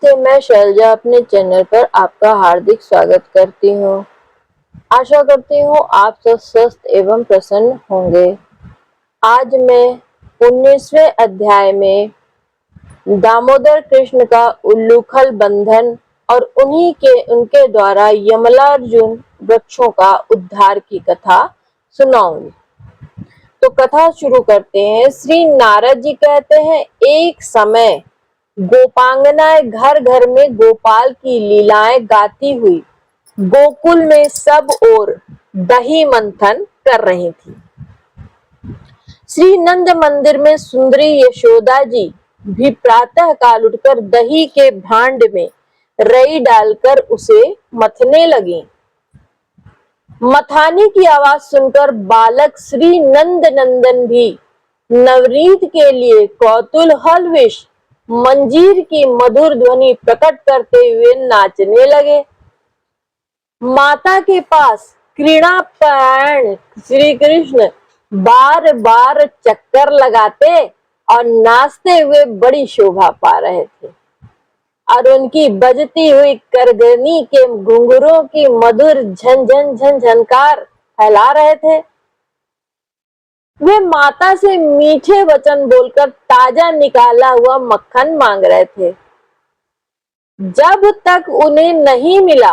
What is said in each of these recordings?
नमस्ते, मैं शैलजा अपने चैनल पर आपका हार्दिक स्वागत करती हूँ। आशा करती हूँ आप सब स्वस्थ एवं प्रसन्न होंगे। आज मैं 19वें अध्याय में दामोदर कृष्ण का उल्लूखल बंधन और उनके द्वारा यमलार्जुन वृक्षों का उद्धार की कथा सुनाऊंगी। तो कथा शुरू करते हैं। श्री नारद जी कहते हैं, एक समय गोपांगनाएं घर घर में गोपाल की लीलाएं गाती हुई गोकुल में सब ओर दही मंथन कर रही थी। श्री नंद मंदिर में सुंदरी यशोदा जी भी प्रातः काल उठकर दही के भांड में रई डालकर उसे मथने लगी। मथानी की आवाज सुनकर बालक श्री नंद नंदन भी नवनीत के लिए कौतूहलवश मंजीर की मधुर ध्वनि प्रकट करते हुए नाचने लगे। माता के पास क्रीड़ापरायण श्री कृष्ण बार बार चक्कर लगाते और नाचते हुए बड़ी शोभा पा रहे थे और उनकी बजती हुई करगनी के घुंघरूओं की मधुर झनझन झनझनकार फैला रहे थे। वे माता से मीठे वचन बोलकर ताजा निकाला हुआ मक्खन मांग रहे थे। जब तक उन्हें नहीं मिला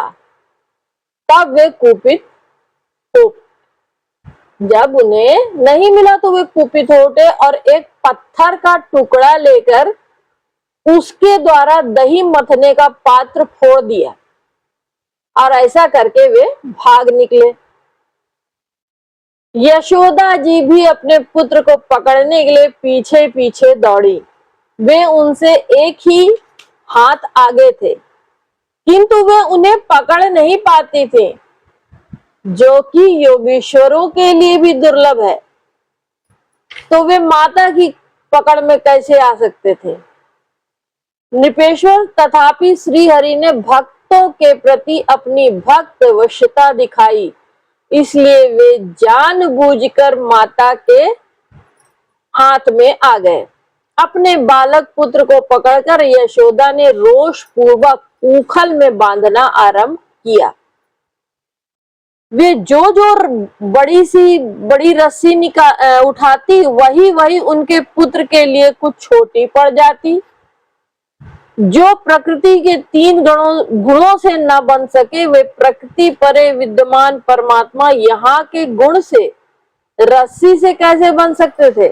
तब वे कुपित हो जब उन्हें नहीं मिला तो वे कुपित हो उठे और एक पत्थर का टुकड़ा लेकर उसके द्वारा दही मथने का पात्र फोड़ दिया और ऐसा करके वे भाग निकले। यशोदा जी भी अपने पुत्र को पकड़ने के लिए पीछे पीछे दौड़ी। वे उनसे एक ही हाथ आगे थे, किंतु वे उन्हें पकड़ नहीं पाती थी, जो कि योगेश्वरों के लिए भी दुर्लभ है। तो वे माता की पकड़ में कैसे आ सकते थे। नृपेश्वर तथापि श्रीहरि ने भक्तों के प्रति अपनी भक्त वशता दिखाई, इसलिए वे जानबूझकर माता के हाथ में आ गए। अपने बालक पुत्र को पकड़कर यशोदा ने रोष पूर्वक उखल में बांधना आरंभ किया। वे जो बड़ी रस्सी उठाती वही उनके पुत्र के लिए कुछ छोटी पड़ जाती। जो प्रकृति के 3 गुणों से न बन सके, वे प्रकृति परे विद्यमान परमात्मा यहाँ के गुण से रस्सी से कैसे बन सकते थे।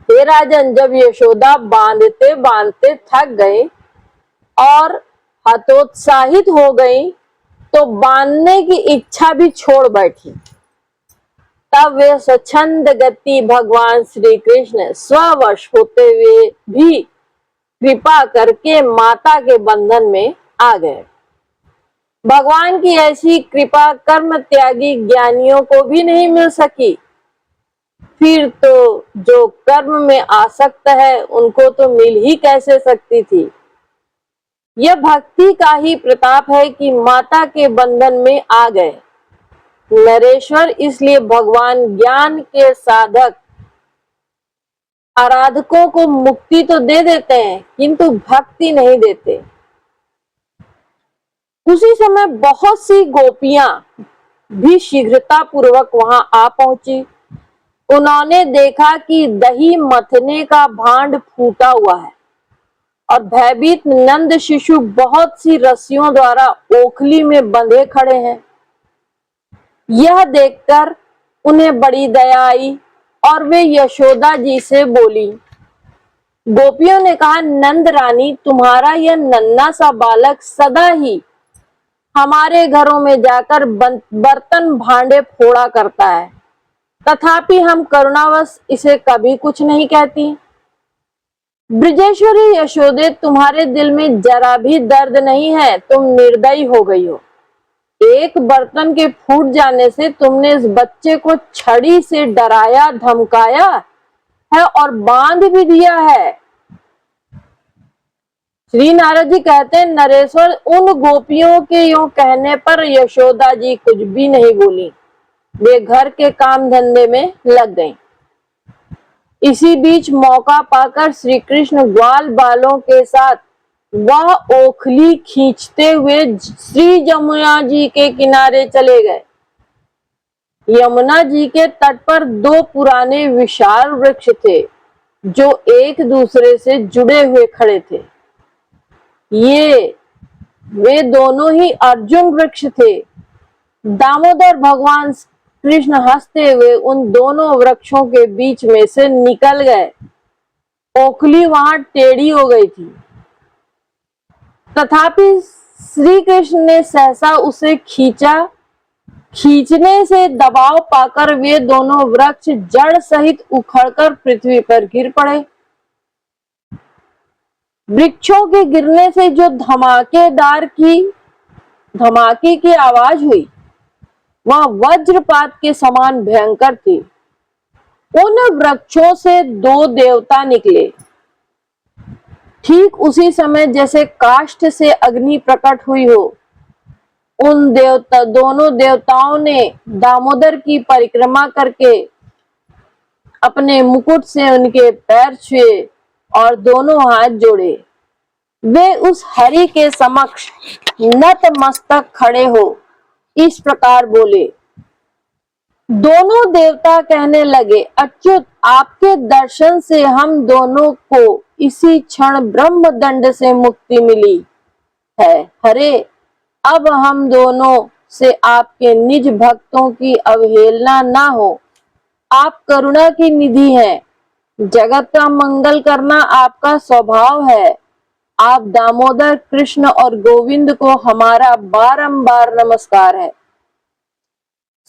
हे राजन, जब यशोदा बांधते बांधते थक गई और हतोत्साहित हो गई तो बांधने की इच्छा भी छोड़ बैठी। तब वे स्वच्छंद गति भगवान श्री कृष्ण स्ववश होते हुए भी कृपा करके माता के बंधन में आ गए। भगवान की ऐसी कृपा कर्म त्यागी ज्ञानियों को भी नहीं मिल सकी। फिर तो जो कर्म में आसक्त है उनको तो मिल ही कैसे सकती थी। यह भक्ति का ही प्रताप है कि माता के बंधन में आ गए। नरेश्वर इसलिए भगवान ज्ञान के साधक आराधकों को मुक्ति तो दे देते हैं, किंतु भक्ति नहीं देते। उसी समय बहुत सी गोपियां भी शीघ्रता पूर्वक वहां आ पहुंची। उन्होंने देखा कि दही मथने का भांड फूटा हुआ है और भयभीत नंद शिशु बहुत सी रस्सियों द्वारा ओखली में बंधे खड़े हैं। यह देखकर उन्हें बड़ी दया आई और वे यशोदा जी से बोली। गोपियों ने कहा, नंद रानी, तुम्हारा यह नन्हा सा बालक सदा ही हमारे घरों में जाकर बर्तन भांडे फोड़ा करता है, तथापि हम करुणावश इसे कभी कुछ नहीं कहती। ब्रजेश्वरी यशोदे, तुम्हारे दिल में जरा भी दर्द नहीं है, तुम निर्दयी हो गई हो। एक बर्तन के फूट जाने से तुमने इस बच्चे को छड़ी से डराया धमकाया है और बांध भी दिया है। श्री नारद जी कहते हैं, नरेश्वर, उन गोपियों के यूं कहने पर यशोदा जी कुछ भी नहीं बोली। वे घर के काम धंधे में लग गईं। इसी बीच मौका पाकर श्री कृष्ण ग्वाल बालों के साथ वह ओखली खींचते हुए श्री यमुना जी के किनारे चले गए। यमुना जी के तट पर दो पुराने विशाल वृक्ष थे जो एक दूसरे से जुड़े हुए खड़े थे। वे दोनों ही अर्जुन वृक्ष थे। दामोदर भगवान कृष्ण हंसते हुए उन दोनों वृक्षों के बीच में से निकल गए। ओखली वहां टेढ़ी हो गई थी, तथापि श्री कृष्ण ने सहसा उसे खींचा। खींचने से दबाव पाकर वे दोनों वृक्ष जड़ सहित उखड़कर पृथ्वी पर गिर पड़े। वृक्षों के गिरने से जो धमाके की आवाज हुई वह वज्रपात के समान भयंकर थी। उन वृक्षों से दो देवता निकले। ठीक उसी समय जैसे काष्ठ से अग्नि प्रकट हुई हो, उन दोनों देवताओं ने दामोदर की परिक्रमा करके अपने मुकुट से उनके पैर छुए और दोनों हाथ जोड़े। वे उस हरि के समक्ष नतमस्तक खड़े हो इस प्रकार बोले। दोनों देवता कहने लगे, अच्युत, आपके दर्शन से हम दोनों को इसी क्षण ब्रह्म दंड से मुक्ति मिली है। हरे, अब हम दोनों से आपके निज भक्तों की अवहेलना ना हो। आप करुणा की निधि हैं। जगत का मंगल करना आपका स्वभाव है। आप दामोदर, कृष्ण और गोविंद को हमारा बारंबार नमस्कार है।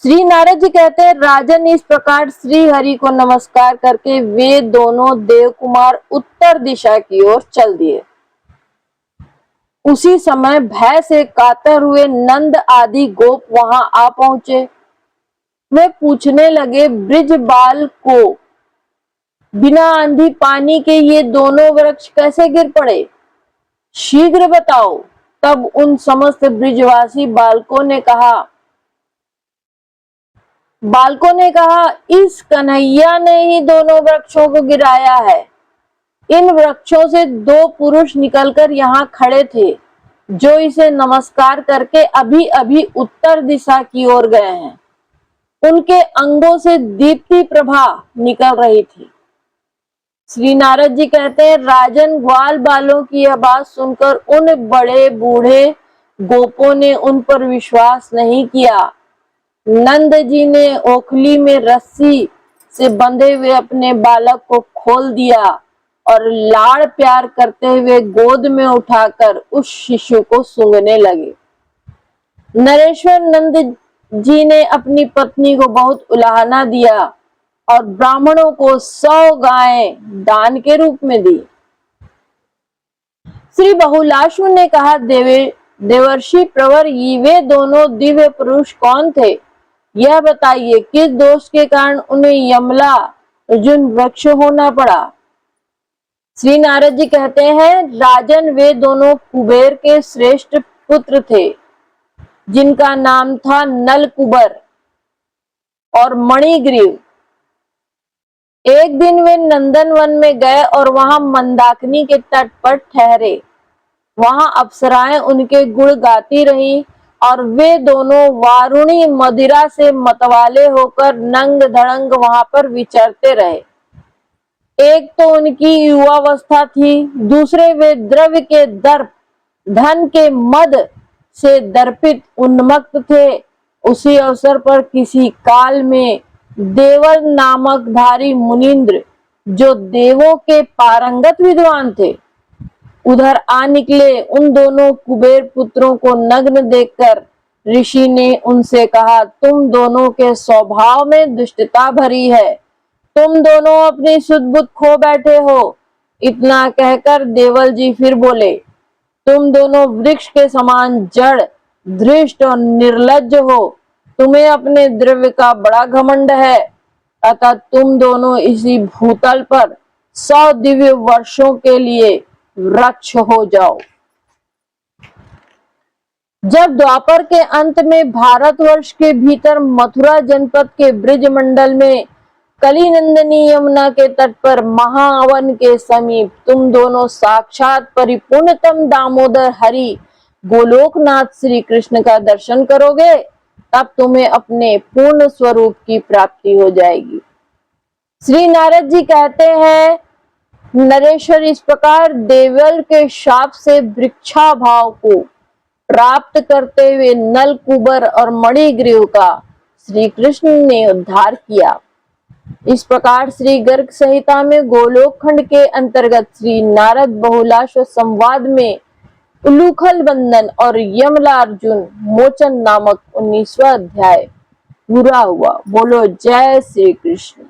श्री नारद जी कहते हैं, राजन, इस प्रकार श्री हरि को नमस्कार करके वे दोनों देव कुमार उत्तर दिशा की ओर चल दिए। उसी समय भय से कातर हुए नंद आदि गोप वहां आ पहुंचे। वे पूछने लगे, ब्रिजबाल को बिना आंधी पानी के ये दोनों वृक्ष कैसे गिर पड़े? शीघ्र बताओ। तब उन समस्त ब्रिजवासी बालकों ने कहा, इस कन्हैया ने ही दोनों वृक्षों को गिराया है। इन वृक्षों से दो पुरुष निकलकर यहाँ खड़े थे जो इसे नमस्कार करके अभी अभी उत्तर दिशा की ओर गए हैं। उनके अंगों से दीप्ति प्रभा निकल रही थी। श्री नारद जी कहते हैं, राजन, ग्वाल बालों की यह बात सुनकर उन बड़े बूढ़े गोपों ने उन पर विश्वास नहीं किया। नंद जी ने ओखली में रस्सी से बंधे हुए अपने बालक को खोल दिया और लाड़ प्यार करते हुए गोद में उठाकर उस शिशु को सूंघने लगे। नरेश्वर नंद जी ने अपनी पत्नी को बहुत उलाहना दिया और ब्राह्मणों को 100 गायें दान के रूप में दी। श्री बहुलाश्व ने कहा, देवर्षि प्रवर, वे दोनों दिव्य पुरुष कौन थे? यह बताइए, किस दोष के कारण उन्हें यमला अर्जुन वृक्ष होना पड़ा? श्री नारद जी कहते हैं, राजन, वे दोनों कुबेर के श्रेष्ठ पुत्र थे जिनका नाम था नलकुबर और मणिग्रीव। एक दिन वे नंदनवन में गए और वहां मंदाकिनी के तट पर ठहरे। वहां अप्सराएं उनके गुण गाती रही और वे दोनों वारुणी मदिरा से मतवाले होकर नंग धड़ंग वहां पर विचरते रहे। एक तो उनकी युवावस्था थी, दूसरे वे द्रव्य के दर्प, धन के मद से दर्पित उन्मत्त थे। उसी अवसर पर किसी काल में देवल नामक धारी मुनिंद्र, जो देवों के पारंगत विद्वान थे, उधर आ निकले। उन दोनों कुबेर पुत्रों को नग्न देखकर ऋषि ने उनसे कहा, तुम दोनों के स्वभाव में दुष्टता भरी है। तुम दोनों अपनी सुध बुध खो बैठे हो। इतना कहकर देवल जी फिर बोले, तुम दोनों वृक्ष के समान जड़, धृष्ट और निर्लज्ज हो। तुम्हें अपने द्रव्य का बड़ा घमंड है, अतः तुम दोनों इसी भूतल पर 100 दिव्य वर्षों के लिए वृक्ष हो जाओ। जब द्वापर के अंत में भारतवर्ष के भीतर मथुरा जनपद के ब्रिज मंडल में कली नंदनी यमुना के तट पर महावन के समीप तुम दोनों साक्षात परिपूर्णतम दामोदर हरि गोलोकनाथ श्री कृष्ण का दर्शन करोगे, तब तुम्हें अपने पूर्ण स्वरूप की प्राप्ति हो जाएगी। श्री नारद जी कहते हैं, नरेश्वर, इस प्रकार देवल के शाप से वृक्षा भाव को प्राप्त करते हुए नल कुबर और मणिग्रीव का श्री कृष्ण ने उद्धार किया। इस प्रकार श्री गर्ग संहिता में गोलोक खंड के अंतर्गत श्री नारद बहुलाश्व संवाद में उलूखल बंधन और यमला अर्जुन मोचन नामक 19वां अध्याय पूरा हुआ। बोलो जय श्री कृष्ण।